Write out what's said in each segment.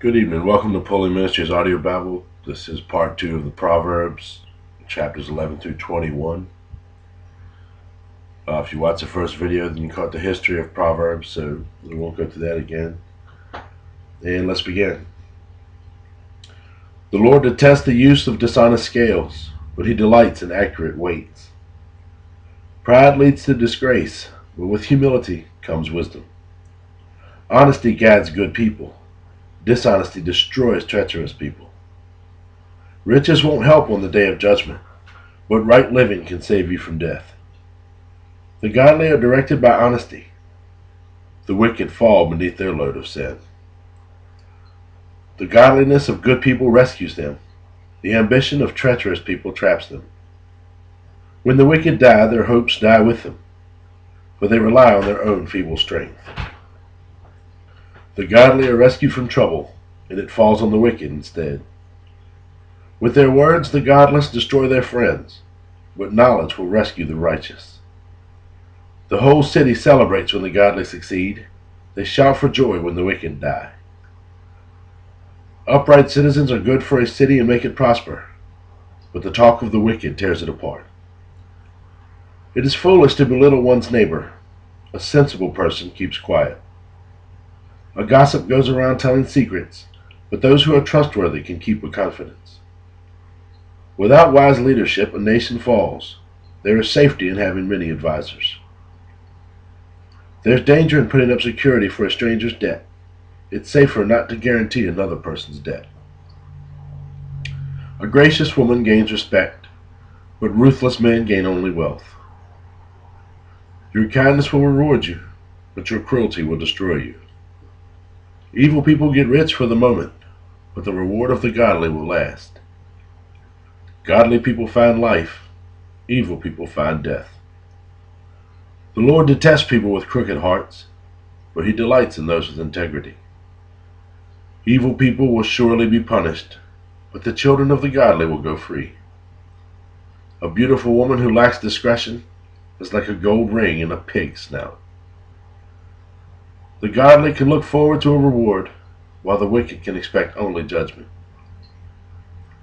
Good evening. Welcome to PullyMinistries Audio Bible. This is part 2 of the Proverbs, chapters 11 through 21. If you watched the first video, then you caught the history of Proverbs, so we won't go through that again. And let's begin. The Lord detests the use of dishonest scales, but he delights in accurate weights. Pride leads to disgrace, but with humility comes wisdom. Honesty guides good people. Dishonesty destroys treacherous people. Riches won't help on the day of judgment, but right living can save you from death. The godly are directed by honesty. The wicked fall beneath their load of sin. The godliness of good people rescues them. The ambition of treacherous people traps them. When the wicked die, their hopes die with them, for they rely on their own feeble strength. The godly are rescued from trouble, and it falls on the wicked instead. With their words the godless destroy their friends, but knowledge will rescue the righteous. The whole city celebrates when the godly succeed. They shout for joy when the wicked die. Upright citizens are good for a city and make it prosper, but the talk of the wicked tears it apart. It is foolish to belittle one's neighbor. A sensible person keeps quiet. A gossip goes around telling secrets, but those who are trustworthy can keep a confidence. Without wise leadership, a nation falls. There is safety in having many advisors. There's danger in putting up security for a stranger's debt. It's safer not to guarantee another person's debt. A gracious woman gains respect, but ruthless men gain only wealth. Your kindness will reward you, but your cruelty will destroy you. Evil people get rich for the moment, but the reward of the godly will last. Godly people find life, evil people find death. The Lord detests people with crooked hearts, but he delights in those with integrity. Evil people will surely be punished, but the children of the godly will go free. A beautiful woman who lacks discretion is like a gold ring in a pig's snout. The godly can look forward to a reward, while the wicked can expect only judgment.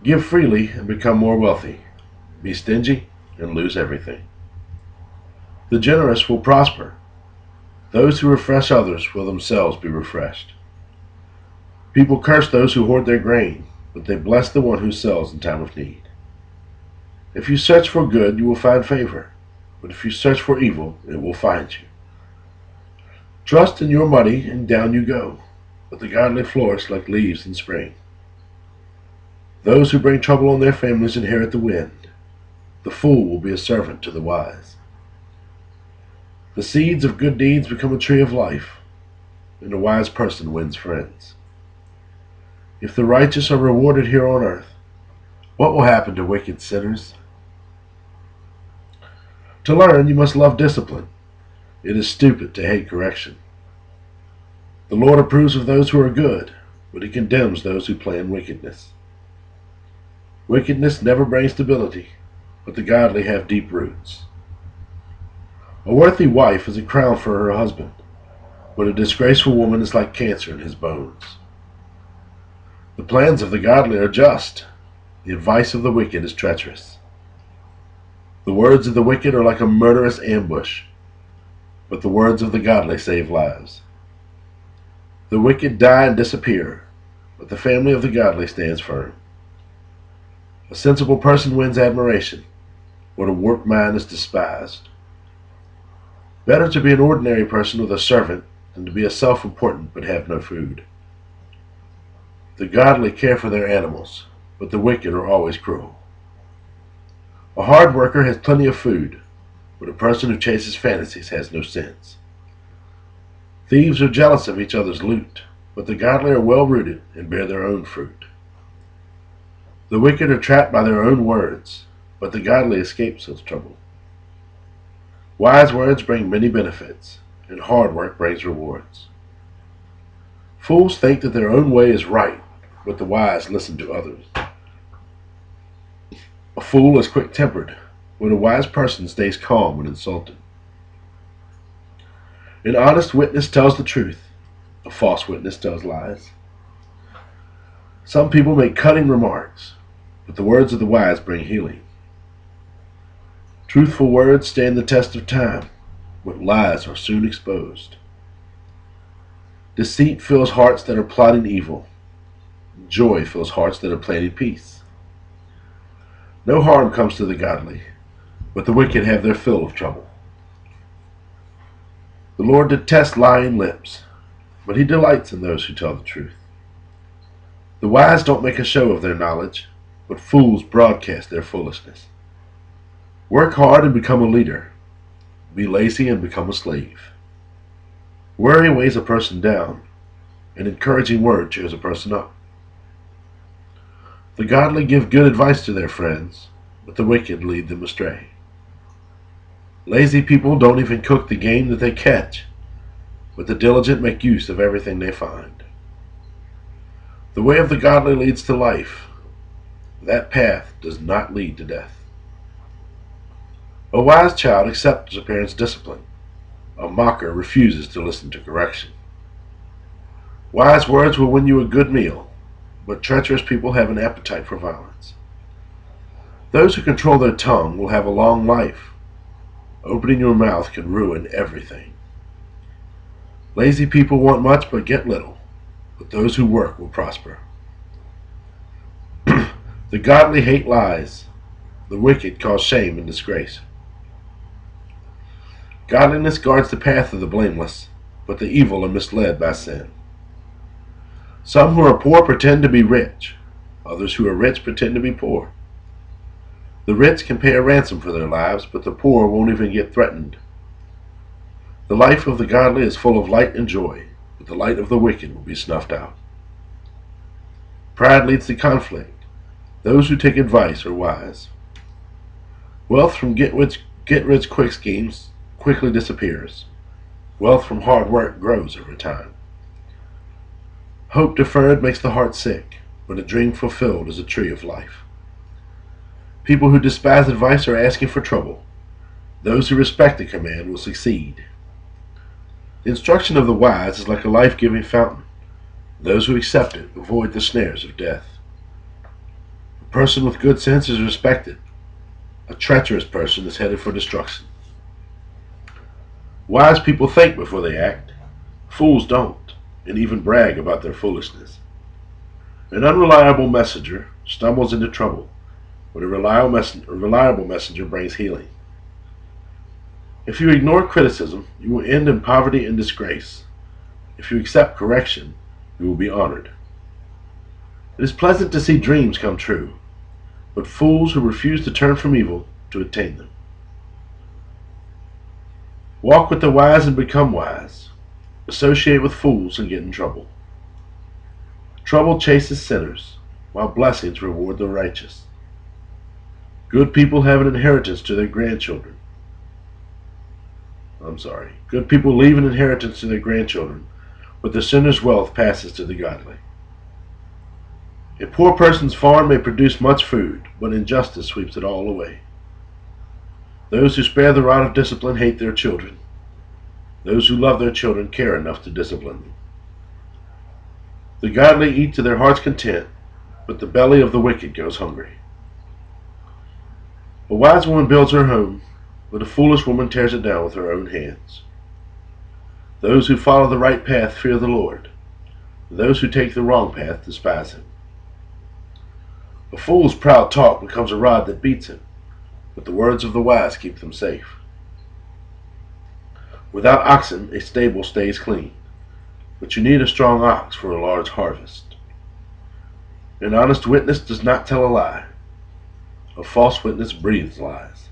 Give freely and become more wealthy. Be stingy and lose everything. The generous will prosper. Those who refresh others will themselves be refreshed. People curse those who hoard their grain, but they bless the one who sells in time of need. If you search for good, you will find favor, but if you search for evil, it will find you. Trust in your money, and down you go, but the godly flourish like leaves in spring. Those who bring trouble on their families inherit the wind. The fool will be a servant to the wise. The seeds of good deeds become a tree of life, and a wise person wins friends. If the righteous are rewarded here on earth, what will happen to wicked sinners? To learn, you must love discipline. It is stupid to hate correction. The Lord approves of those who are good, but he condemns those who plan wickedness. Wickedness never brings stability, but the godly have deep roots. A worthy wife is a crown for her husband, but a disgraceful woman is like cancer in his bones. The plans of the godly are just. The advice of the wicked is treacherous. The words of the wicked are like a murderous ambush, but the words of the godly save lives. The wicked die and disappear, but the family of the godly stands firm. A sensible person wins admiration, but a warped mind is despised. Better to be an ordinary person with a servant than to be a self-important but have no food. The godly care for their animals, but the wicked are always cruel. A hard worker has plenty of food, but a person who chases fantasies has no sense. Thieves are jealous of each other's loot, but the godly are well-rooted and bear their own fruit. The wicked are trapped by their own words, but the godly escape such trouble. Wise words bring many benefits, and hard work brings rewards. Fools think that their own way is right, but the wise listen to others. A fool is quick-tempered, but a wise person stays calm when insulted. An honest witness tells the truth. A false witness tells lies. Some people make cutting remarks, but the words of the wise bring healing. Truthful words stand the test of time, but lies are soon exposed. Deceit fills hearts that are plotting evil. Joy fills hearts that are planning peace. No harm comes to the godly, but the wicked have their fill of trouble. The Lord detests lying lips, but he delights in those who tell the truth. The wise don't make a show of their knowledge, but fools broadcast their foolishness. Work hard and become a leader. Be lazy and become a slave. Worry weighs a person down. An encouraging word cheers a person up. The godly give good advice to their friends, but the wicked lead them astray. Lazy people don't even cook the game that they catch, but the diligent make use of everything they find. The way of the godly leads to life. That path does not lead to death. A wise child accepts a parent's discipline. A mocker refuses to listen to correction. Wise words will win you a good meal, but treacherous people have an appetite for violence. Those who control their tongue will have a long life. Opening your mouth can ruin everything. Lazy people want much but get little, but those who work will prosper. The godly hate lies. The wicked cause shame and disgrace. Godliness guards the path of the blameless, but the evil are misled by sin. Some who are poor pretend to be rich. Others who are rich pretend to be poor. The rich can pay a ransom for their lives, but the poor won't even get threatened. The life of the godly is full of light and joy, but the light of the wicked will be snuffed out. Pride leads to conflict. Those who take advice are wise. Wealth from get-rich-quick schemes quickly disappears. Wealth from hard work grows over time. Hope deferred makes the heart sick, but a dream fulfilled is a tree of life. People who despise advice are asking for trouble. Those who respect the command will succeed. The instruction of the wise is like a life-giving fountain. Those who accept it avoid the snares of death. A person with good sense is respected. A treacherous person is headed for destruction. Wise people think before they act. Fools don't, and even brag about their foolishness. An unreliable messenger stumbles into trouble, but a reliable messenger brings healing. If you ignore criticism, you will end in poverty and disgrace. If you accept correction, you will be honored. It is pleasant to see dreams come true, but fools who refuse to turn from evil to attain them. Walk with the wise and become wise. Associate with fools and get in trouble. Trouble chases sinners, while blessings reward the righteous. Good people have an inheritance to their grandchildren. Good people leave an inheritance to their grandchildren, but the sinner's wealth passes to the godly. A poor person's farm may produce much food, but injustice sweeps it all away. Those who spare the rod of discipline hate their children. Those who love their children care enough to discipline them. The godly eat to their heart's content, but the belly of the wicked goes hungry. A wise woman builds her home, but a foolish woman tears it down with her own hands. Those who follow the right path fear the Lord. Those who take the wrong path despise him. A fool's proud talk becomes a rod that beats him, but the words of the wise keep them safe. Without oxen, a stable stays clean, but you need a strong ox for a large harvest. An honest witness does not tell a lie. A false witness breathes lies.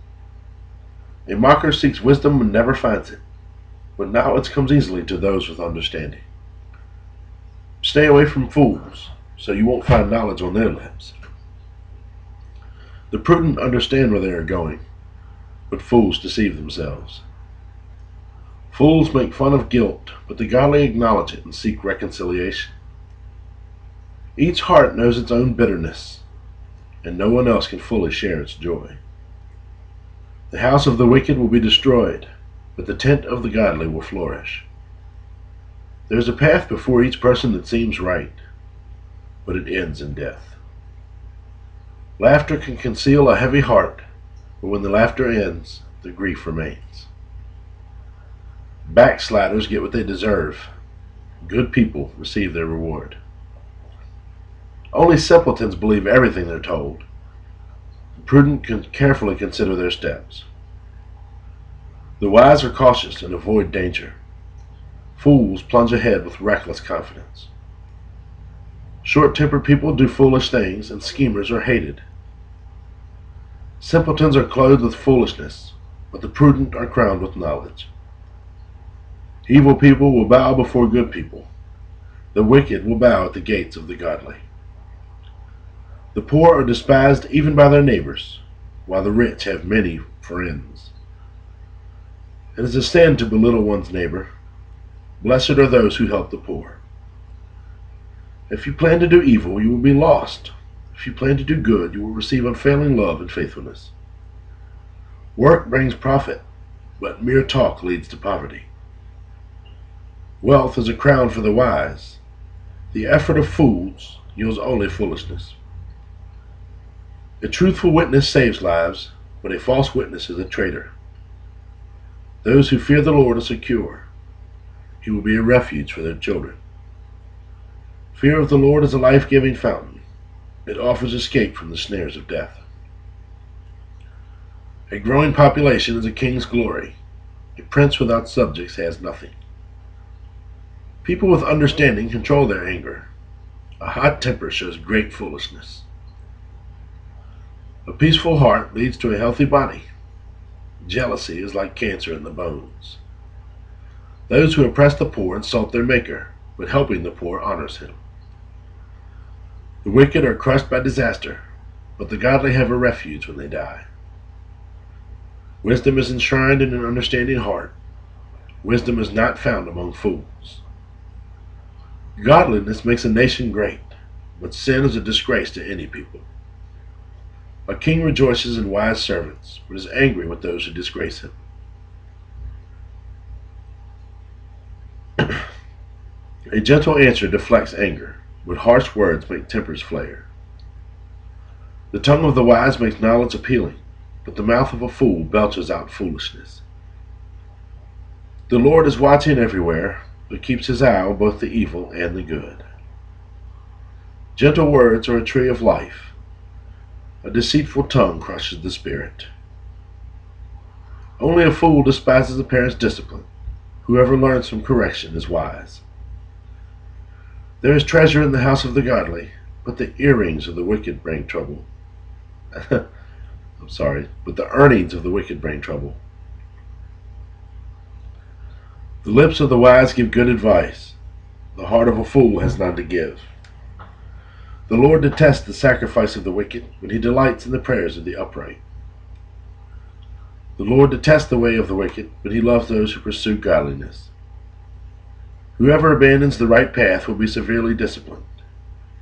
A mocker seeks wisdom and never finds it, but knowledge comes easily to those with understanding. Stay away from fools, so you won't find knowledge on their lips. The prudent understand where they are going, but fools deceive themselves. Fools make fun of guilt, but the godly acknowledge it and seek reconciliation. Each heart knows its own bitterness, and no one else can fully share its joy. The house of the wicked will be destroyed, but the tent of the godly will flourish. There is a path before each person that seems right, but it ends in death. Laughter can conceal a heavy heart, but when the laughter ends, the grief remains. Backsliders get what they deserve. Good people receive their reward. Only simpletons believe everything they're told. The prudent can carefully consider their steps. The wise are cautious and avoid danger. Fools plunge ahead with reckless confidence. Short-tempered people do foolish things, and schemers are hated. Simpletons are clothed with foolishness, but the prudent are crowned with knowledge. Evil people will bow before good people. The wicked will bow at the gates of the godly. The poor are despised even by their neighbors, while the rich have many friends. It is a sin to belittle one's neighbor. Blessed are those who help the poor. If you plan to do evil, you will be lost. If you plan to do good, you will receive unfailing love and faithfulness. Work brings profit, but mere talk leads to poverty. Wealth is a crown for the wise. The effort of fools yields only foolishness. A truthful witness saves lives, but a false witness is a traitor. Those who fear the Lord are secure. He will be a refuge for their children. Fear of the Lord is a life-giving fountain. It offers escape from the snares of death. A growing population is a king's glory. A prince without subjects has nothing. People with understanding control their anger. A hot temper shows great foolishness. A peaceful heart leads to a healthy body. Jealousy is like cancer in the bones. Those who oppress the poor insult their Maker, but helping the poor honors him. The wicked are crushed by disaster, but the godly have a refuge when they die. Wisdom is enshrined in an understanding heart. Wisdom is not found among fools. Godliness makes a nation great, but sin is a disgrace to any people. A king rejoices in wise servants, but is angry with those who disgrace him. A gentle answer deflects anger, but harsh words make tempers flare. The tongue of the wise makes knowledge appealing, but the mouth of a fool belches out foolishness. The Lord is watching everywhere, but keeps his eye on both the evil and the good. Gentle words are a tree of life. A deceitful tongue crushes the spirit. Only a fool despises a parent's discipline. Whoever learns from correction is wise. There is treasure in the house of the godly, but the earrings of the wicked bring trouble. But the earnings of the wicked bring trouble. The lips of the wise give good advice. The heart of a fool has none to give. The Lord detests the sacrifice of the wicked, but he delights in the prayers of the upright. The Lord detests the way of the wicked, but he loves those who pursue godliness. Whoever abandons the right path will be severely disciplined.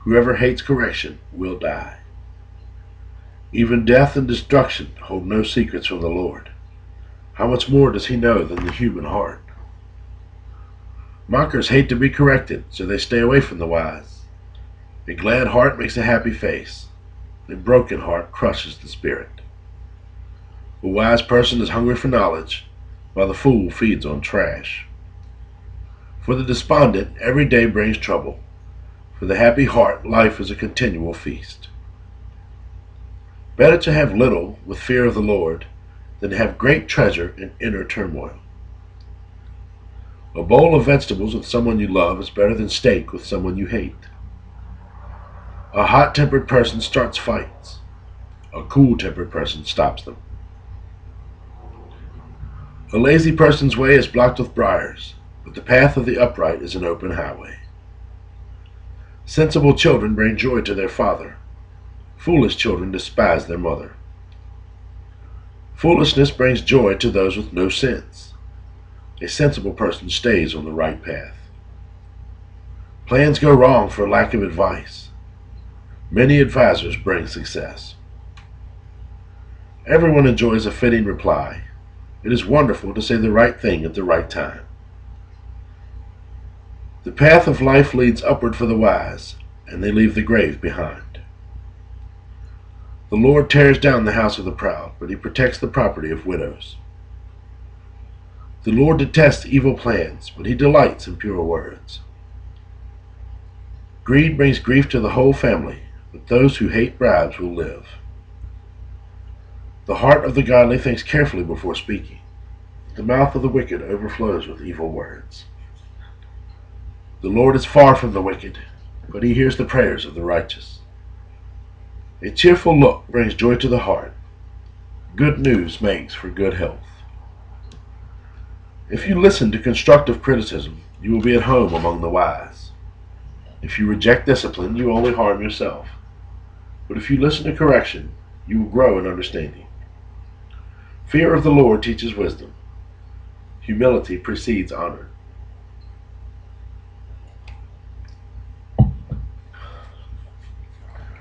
Whoever hates correction will die. Even death and destruction hold no secrets from the Lord. How much more does he know than the human heart? Mockers hate to be corrected, so they stay away from the wise. A glad heart makes a happy face. A broken heart crushes the spirit. A wise person is hungry for knowledge, while the fool feeds on trash. For the despondent, every day brings trouble. For the happy heart, life is a continual feast. Better to have little with fear of the Lord than to have great treasure in inner turmoil. A bowl of vegetables with someone you love is better than steak with someone you hate. A hot-tempered person starts fights. A cool-tempered person stops them. A lazy person's way is blocked with briars, but the path of the upright is an open highway. Sensible children bring joy to their father. Foolish children despise their mother. Foolishness brings joy to those with no sense. A sensible person stays on the right path. Plans go wrong for lack of advice. Many advisors bring success. Everyone enjoys a fitting reply. It is wonderful to say the right thing at the right time. The path of life leads upward for the wise. and they leave the grave behind. The Lord tears down the house of the proud, but he protects the property of widows. The Lord detests evil plans, but he delights in pure words. Greed brings grief to the whole family, but those who hate bribes will live. The heart of the godly thinks carefully before speaking. The mouth of the wicked overflows with evil words. The Lord is far from the wicked, but he hears the prayers of the righteous. A cheerful look brings joy to the heart. Good news makes for good health. If you listen to constructive criticism, you will be at home among the wise. If you reject discipline, you only harm yourself. But if you listen to correction, you will grow in understanding. Fear of the Lord teaches wisdom. Humility precedes honor.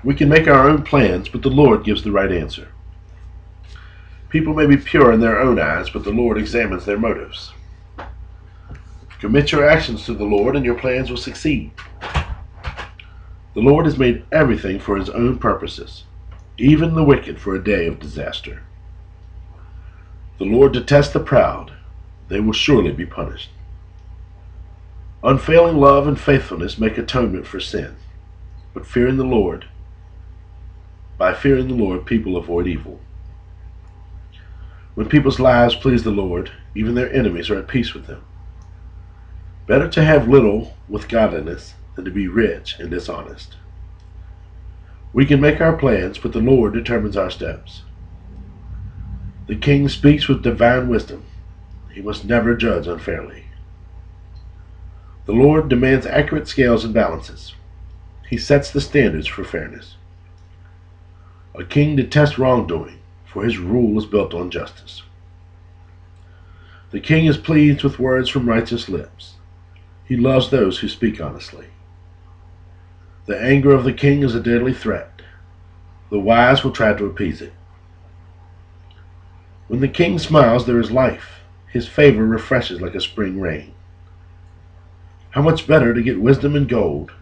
We can make our own plans, but the Lord gives the right answer. People may be pure in their own eyes, but the Lord examines their motives. Commit your actions to the Lord, and your plans will succeed. The Lord has made everything for his own purposes, even the wicked for a day of disaster. The Lord detests the proud. They will surely be punished. Unfailing love and faithfulness make atonement for sin, but by fearing the Lord, people avoid evil. When people's lives please the Lord, even their enemies are at peace with them. Better to have little with godliness than to be rich and dishonest. We can make our plans, but the Lord determines our steps. The king speaks with divine wisdom. He must never judge unfairly. The Lord demands accurate scales and balances. He sets the standards for fairness. A king detests wrongdoing, for his rule is built on justice. The king is pleased with words from righteous lips. He loves those who speak honestly. The anger of the king is a deadly threat. The wise will try to appease it. When the king smiles, there is life. His favor refreshes like a spring rain. How much better to get wisdom and gold,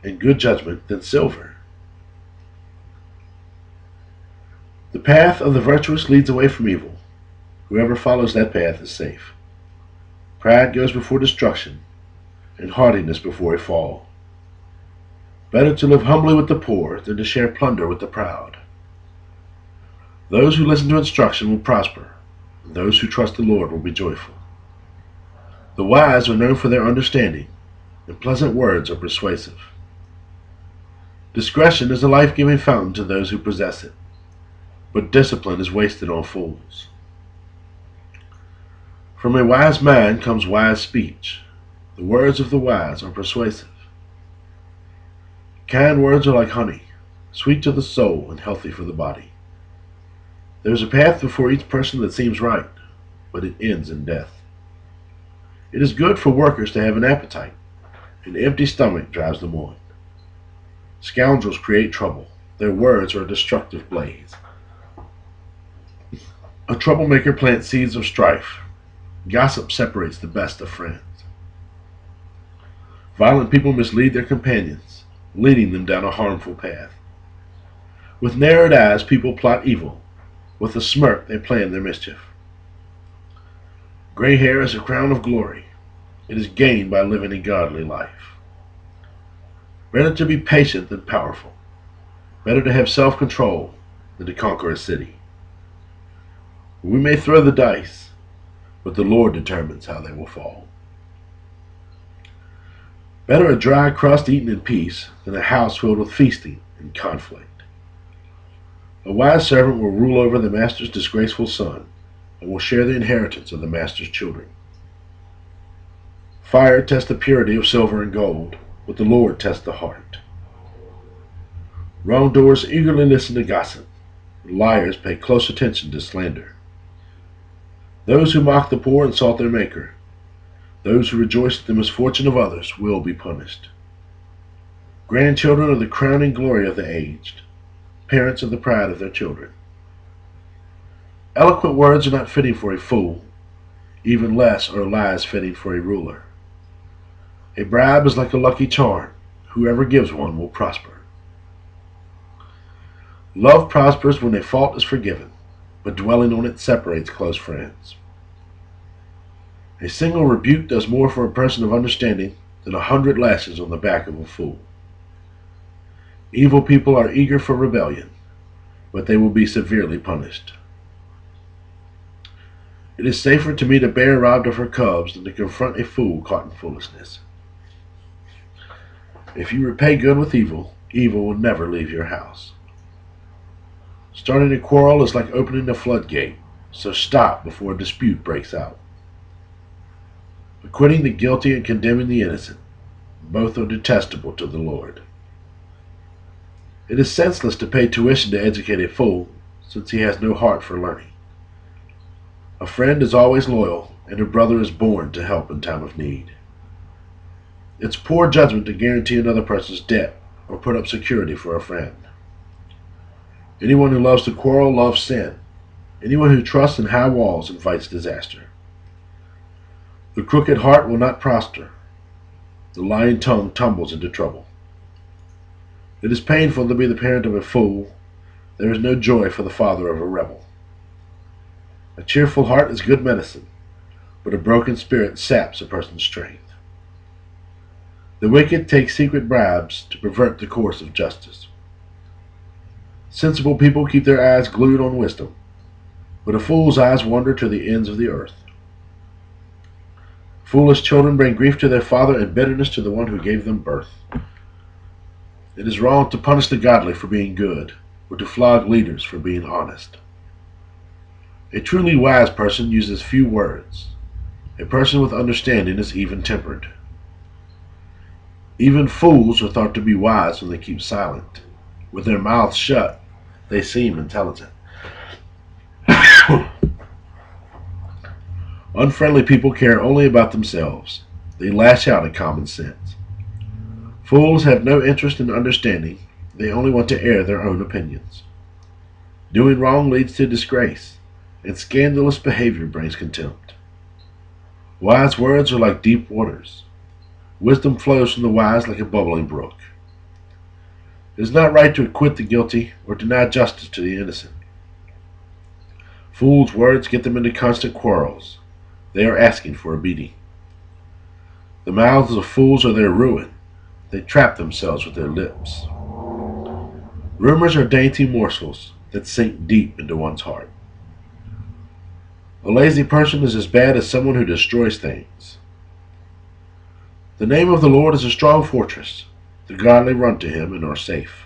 and good judgment than silver. The path of the virtuous leads away from evil. Whoever follows that path is safe. Pride goes before destruction, and haughtiness before a fall. Better to live humbly with the poor than to share plunder with the proud. Those who listen to instruction will prosper, and those who trust the Lord will be joyful. The wise are known for their understanding, and pleasant words are persuasive. Discretion is a life-giving fountain to those who possess it, but discipline is wasted on fools. From a wise mind comes wise speech. The words of the wise are persuasive. Kind words are like honey, sweet to the soul and healthy for the body. There is a path before each person that seems right, but it ends in death. It is good for workers to have an appetite. An empty stomach drives them on. Scoundrels create trouble. Their words are a destructive blaze. A troublemaker plants seeds of strife. Gossip separates the best of friends. Violent people mislead their companions, leading them down a harmful path. With narrowed eyes, people plot evil. With a smirk, they plan their mischief. Gray hair is a crown of glory. It is gained by living a godly life. Better to be patient than powerful. Better to have self-control than to conquer a city. We may throw the dice, but the Lord determines how they will fall. Better a dry crust eaten in peace than a house filled with feasting and conflict. A wise servant will rule over the master's disgraceful son and will share the inheritance of the master's children. Fire tests the purity of silver and gold, but the Lord tests the heart. Wrongdoers eagerly listen to gossip. Liars pay close attention to slander. Those who mock the poor insult their Maker. Those who rejoice at the misfortune of others will be punished. Grandchildren are the crowning glory of the aged. Parents are the pride of their children. Eloquent words are not fitting for a fool. Even less are lies fitting for a ruler. A bribe is like a lucky charm. Whoever gives one will prosper. Love prospers when a fault is forgiven, but dwelling on it separates close friends. A single rebuke does more for a person of understanding than 100 lashes on the back of a fool. Evil people are eager for rebellion, but they will be severely punished. It is safer to meet a bear robbed of her cubs than to confront a fool caught in foolishness. If you repay good with evil, evil will never leave your house. Starting a quarrel is like opening a floodgate, so stop before a dispute breaks out. Acquitting the guilty and condemning the innocent, both are detestable to the Lord. It is senseless to pay tuition to educate a fool, since he has no heart for learning. A friend is always loyal, and a brother is born to help in time of need. It's poor judgment to guarantee another person's debt or put up security for a friend. Anyone who loves to quarrel loves sin. Anyone who trusts in high walls invites disaster. The crooked heart will not prosper. The lying tongue tumbles into trouble. It is painful to be the parent of a fool. There is no joy for the father of a rebel. A cheerful heart is good medicine, but a broken spirit saps a person's strength. The wicked take secret bribes to pervert the course of justice. Sensible people keep their eyes glued on wisdom, but a fool's eyes wander to the ends of the earth. Foolish children bring grief to their father and bitterness to the one who gave them birth. It is wrong to punish the godly for being good, or to flog leaders for being honest. A truly wise person uses few words. A person with understanding is even-tempered. Even fools are thought to be wise when they keep silent. With their mouths shut, they seem intelligent. Unfriendly people care only about themselves. They lash out at common sense. Fools have no interest in understanding. They only want to air their own opinions. Doing wrong leads to disgrace, and scandalous behavior brings contempt. Wise words are like deep waters. Wisdom flows from the wise like a bubbling brook. It is not right to acquit the guilty or deny justice to the innocent. Fools' words get them into constant quarrels. They are asking for a beating. The mouths of fools are their ruin. They trap themselves with their lips. Rumors are dainty morsels that sink deep into one's heart. A lazy person is as bad as someone who destroys things. The name of the Lord is a strong fortress. The godly run to him and are safe.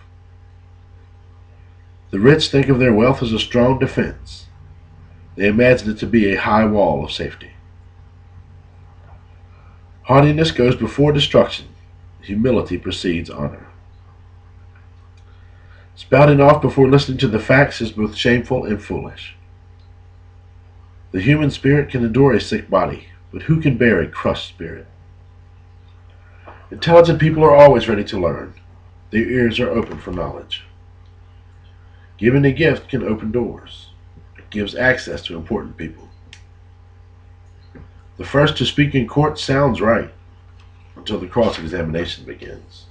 The rich think of their wealth as a strong defense. They imagine it to be a high wall of safety. Haughtiness goes before destruction. Humility precedes honor. Spouting off before listening to the facts is both shameful and foolish. The human spirit can endure a sick body, but who can bear a crushed spirit? Intelligent people are always ready to learn. Their ears are open for knowledge. Giving a gift can open doors. It gives access to important people. The first to speak in court sounds right until the cross-examination begins.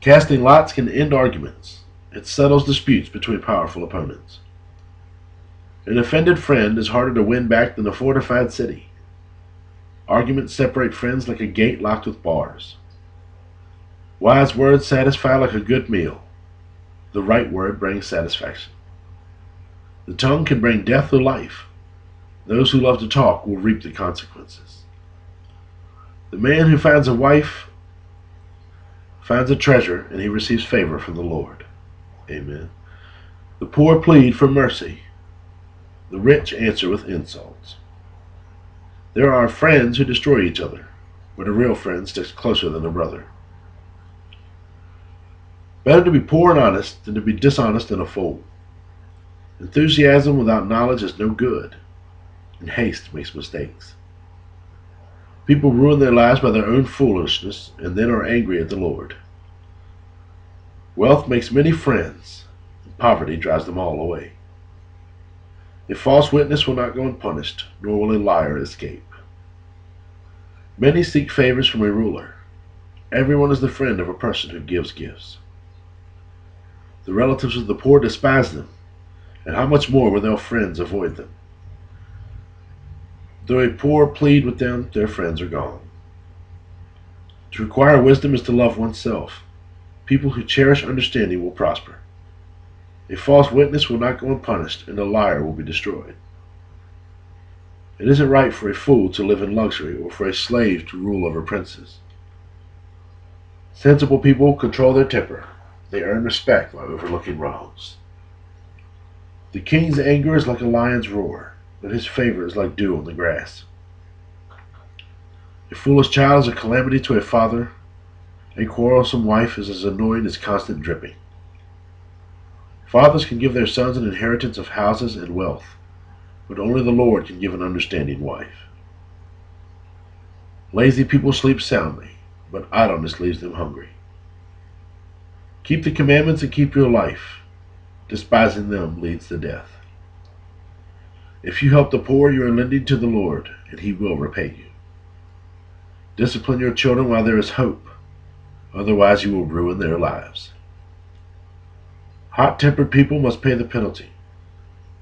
Casting lots can end arguments. It settles disputes between powerful opponents. An offended friend is harder to win back than a fortified city. Arguments separate friends like a gate locked with bars. Wise words satisfy like a good meal. The right word brings satisfaction. The tongue can bring death or life. Those who love to talk will reap the consequences. The man who finds a wife finds a treasure, and he receives favor from the Lord. Amen. The poor plead for mercy. The rich answer with insults. There are friends who destroy each other, but a real friend sticks closer than a brother. Better to be poor and honest than to be dishonest and a fool. Enthusiasm without knowledge is no good, and haste makes mistakes. People ruin their lives by their own foolishness and then are angry at the Lord. Wealth makes many friends, and poverty drives them all away. A false witness will not go unpunished, nor will a liar escape. Many seek favors from a ruler. Everyone is the friend of a person who gives gifts. The relatives of the poor despise them, and how much more will their friends avoid them? Though a poor plead with them, their friends are gone. To acquire wisdom is to love oneself. People who cherish understanding will prosper. A false witness will not go unpunished, and a liar will be destroyed. It isn't right for a fool to live in luxury or for a slave to rule over princes. Sensible people control their temper. They earn respect by overlooking wrongs. The king's anger is like a lion's roar, but his favor is like dew on the grass. A foolish child is a calamity to a father. A quarrelsome wife is as annoying as constant dripping. Fathers can give their sons an inheritance of houses and wealth, but only the Lord can give an understanding wife. Lazy people sleep soundly, but idleness leaves them hungry. Keep the commandments and keep your life. Despising them leads to death. If you help the poor, you are lending to the Lord, and he will repay you. Discipline your children while there is hope, otherwise you will ruin their lives. Hot-tempered people must pay the penalty.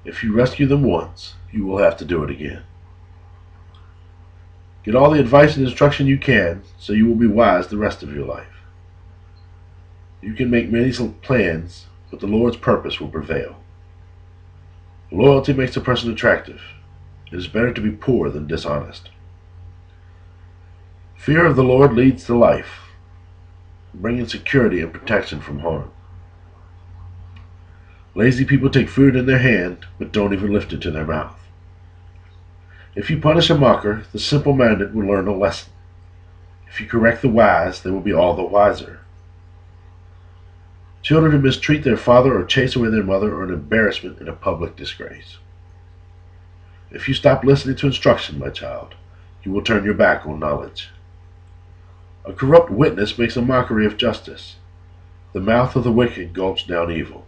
If you rescue them once, you will have to do it again. Get all the advice and instruction you can, so you will be wise the rest of your life. You can make many plans, but the Lord's purpose will prevail. Loyalty makes a person attractive. It is better to be poor than dishonest. Fear of the Lord leads to life, bringing security and protection from harm. Lazy people take food in their hand, but don't even lift it to their mouth. If you punish a mocker, the simple-minded will learn a lesson. If you correct the wise, they will be all the wiser. Children who mistreat their father or chase away their mother are an embarrassment and a public disgrace. If you stop listening to instruction, my child, you will turn your back on knowledge. A corrupt witness makes a mockery of justice. The mouth of the wicked gulps down evil.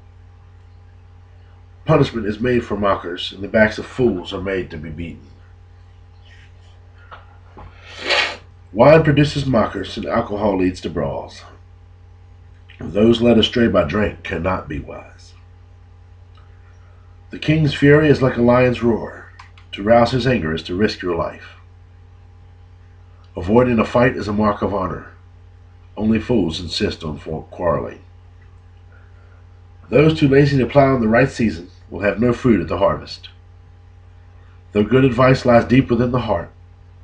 Punishment is made for mockers, and the backs of fools are made to be beaten. Wine produces mockers, and alcohol leads to brawls. Those led astray by drink cannot be wise. The king's fury is like a lion's roar. To rouse his anger is to risk your life. Avoiding a fight is a mark of honor. Only fools insist on quarreling. Those too lazy to plow in the right season will have no fruit at the harvest. Though good advice lies deep within the heart,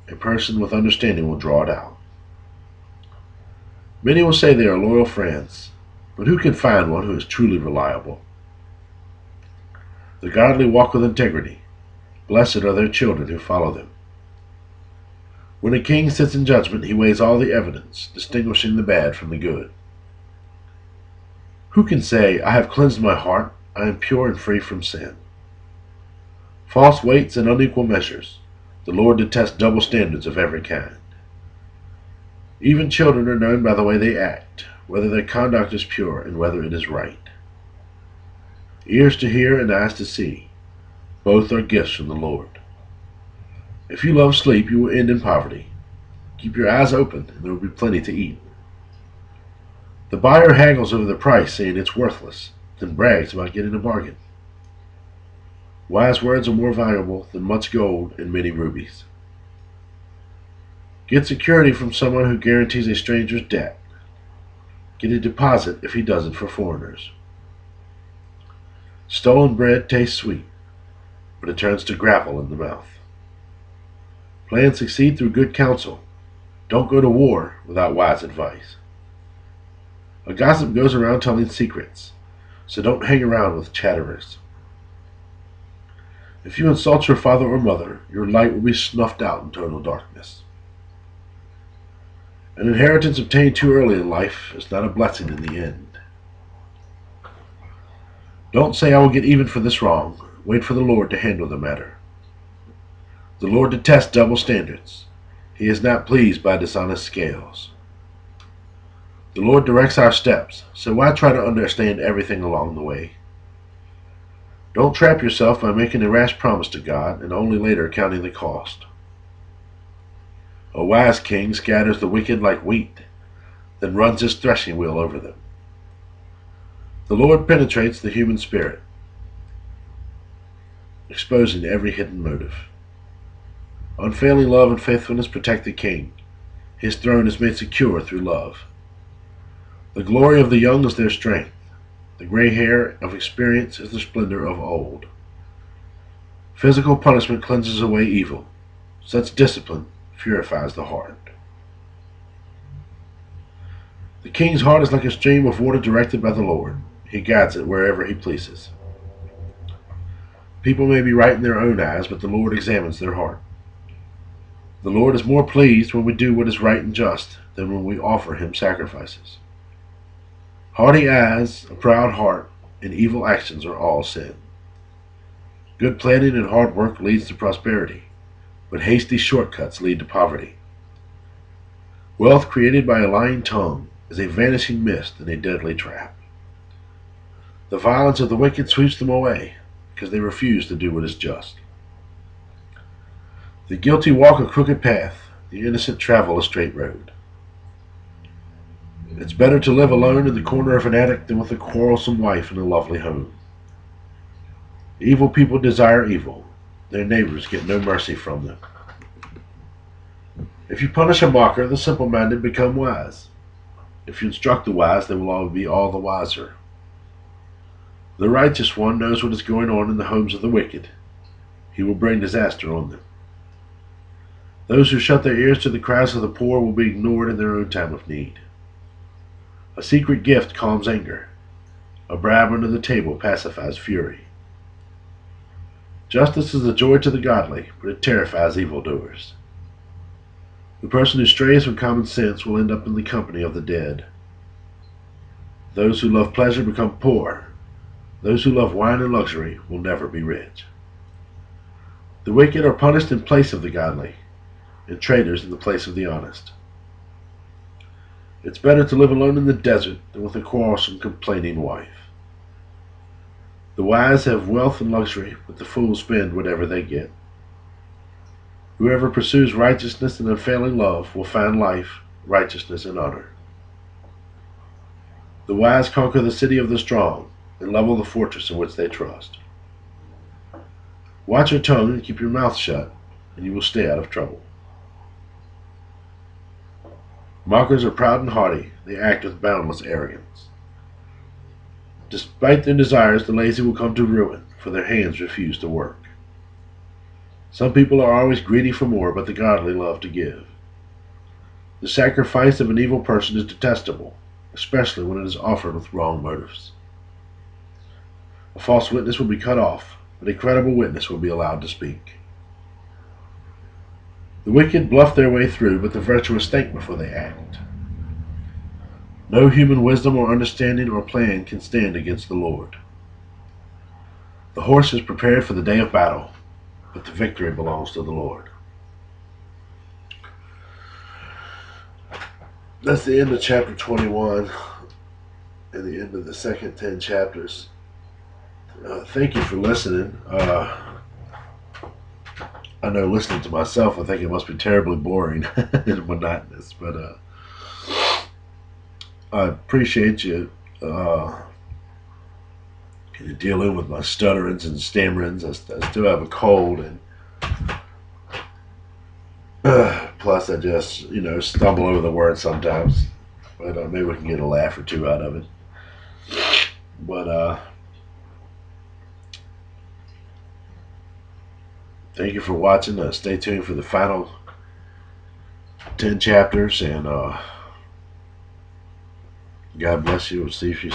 a person with understanding will draw it out. Many will say they are loyal friends, but who can find one who is truly reliable? The godly walk with integrity. Blessed are their children who follow them. When a king sits in judgment, he weighs all the evidence, distinguishing the bad from the good. Who can say, I have cleansed my heart, I am pure and free from sin? False weights and unequal measures. The Lord detests double standards of every kind. Even children are known by the way they act, whether their conduct is pure and whether it is right. Ears to hear and eyes to see. Both are gifts from the Lord. If you love sleep, you will end in poverty. Keep your eyes open, and there will be plenty to eat. The buyer haggles over the price, saying it's worthless, then brags about getting a bargain. Wise words are more valuable than much gold and many rubies. Get security from someone who guarantees a stranger's debt. Get a deposit if he does it for foreigners. Stolen bread tastes sweet, but it turns to gravel in the mouth. Plans succeed through good counsel. Don't go to war without wise advice. A gossip goes around telling secrets, so don't hang around with chatterers. If you insult your father or mother, your light will be snuffed out in total darkness. An inheritance obtained too early in life is not a blessing in the end. Don't say, I will get even for this wrong. Wait for the Lord to handle the matter. The Lord detests double standards. He is not pleased by dishonest scales. The Lord directs our steps, so why try to understand everything along the way? Don't trap yourself by making a rash promise to God and only later counting the cost. A wise king scatters the wicked like wheat, then runs his threshing wheel over them. The Lord penetrates the human spirit, exposing every hidden motive. Unfailing love and faithfulness protect the king. His throne is made secure through love. The glory of the young is their strength. The gray hair of experience is the splendor of old. Physical punishment cleanses away evil. Such discipline purifies the heart. The king's heart is like a stream of water directed by the Lord. He guides it wherever he pleases. People may be right in their own eyes, but the Lord examines their heart. The Lord is more pleased when we do what is right and just than when we offer him sacrifices. Haughty eyes, a proud heart, and evil actions are all sin. Good planning and hard work leads to prosperity, but hasty shortcuts lead to poverty. Wealth created by a lying tongue is a vanishing mist and a deadly trap. The violence of the wicked sweeps them away because they refuse to do what is just. The guilty walk a crooked path, the innocent travel a straight road. It's better to live alone in the corner of an attic than with a quarrelsome wife in a lovely home. Evil people desire evil. Their neighbors get no mercy from them. If you punish a mocker, the simple-minded become wise. If you instruct the wise, they will all be all the wiser. The righteous one knows what is going on in the homes of the wicked. He will bring disaster on them. Those who shut their ears to the cries of the poor will be ignored in their own time of need. A secret gift calms anger. A bribe under the table pacifies fury. Justice is a joy to the godly, but it terrifies evildoers. The person who strays from common sense will end up in the company of the dead. Those who love pleasure become poor. Those who love wine and luxury will never be rich. The wicked are punished in place of the godly, and traitors in the place of the honest. It's better to live alone in the desert than with a quarrelsome, complaining wife. The wise have wealth and luxury, but the fools spend whatever they get. Whoever pursues righteousness and unfailing love will find life, righteousness, and honor. The wise conquer the city of the strong and level the fortress in which they trust. Watch your tongue and keep your mouth shut, and you will stay out of trouble. Mockers are proud and haughty. They act with boundless arrogance. Despite their desires, the lazy will come to ruin, for their hands refuse to work. Some people are always greedy for more, but the godly love to give. The sacrifice of an evil person is detestable, especially when it is offered with wrong motives. A false witness will be cut off, but a credible witness will be allowed to speak. The wicked bluff their way through, but the virtuous think before they act. No human wisdom or understanding or plan can stand against the Lord. The horse is prepared for the day of battle, but the victory belongs to the Lord. That's the end of chapter 21 and the end of the second 10 chapters. Thank you for listening. I know listening to myself, I think it must be terribly boring and monotonous, but I appreciate you dealing with my stutterings and stammerings. I still have a cold, and plus I just, stumble over the words sometimes. But maybe we can get a laugh or two out of it. But thank you for watching. Stay tuned for the final 10 chapters, and God bless you. We'll see you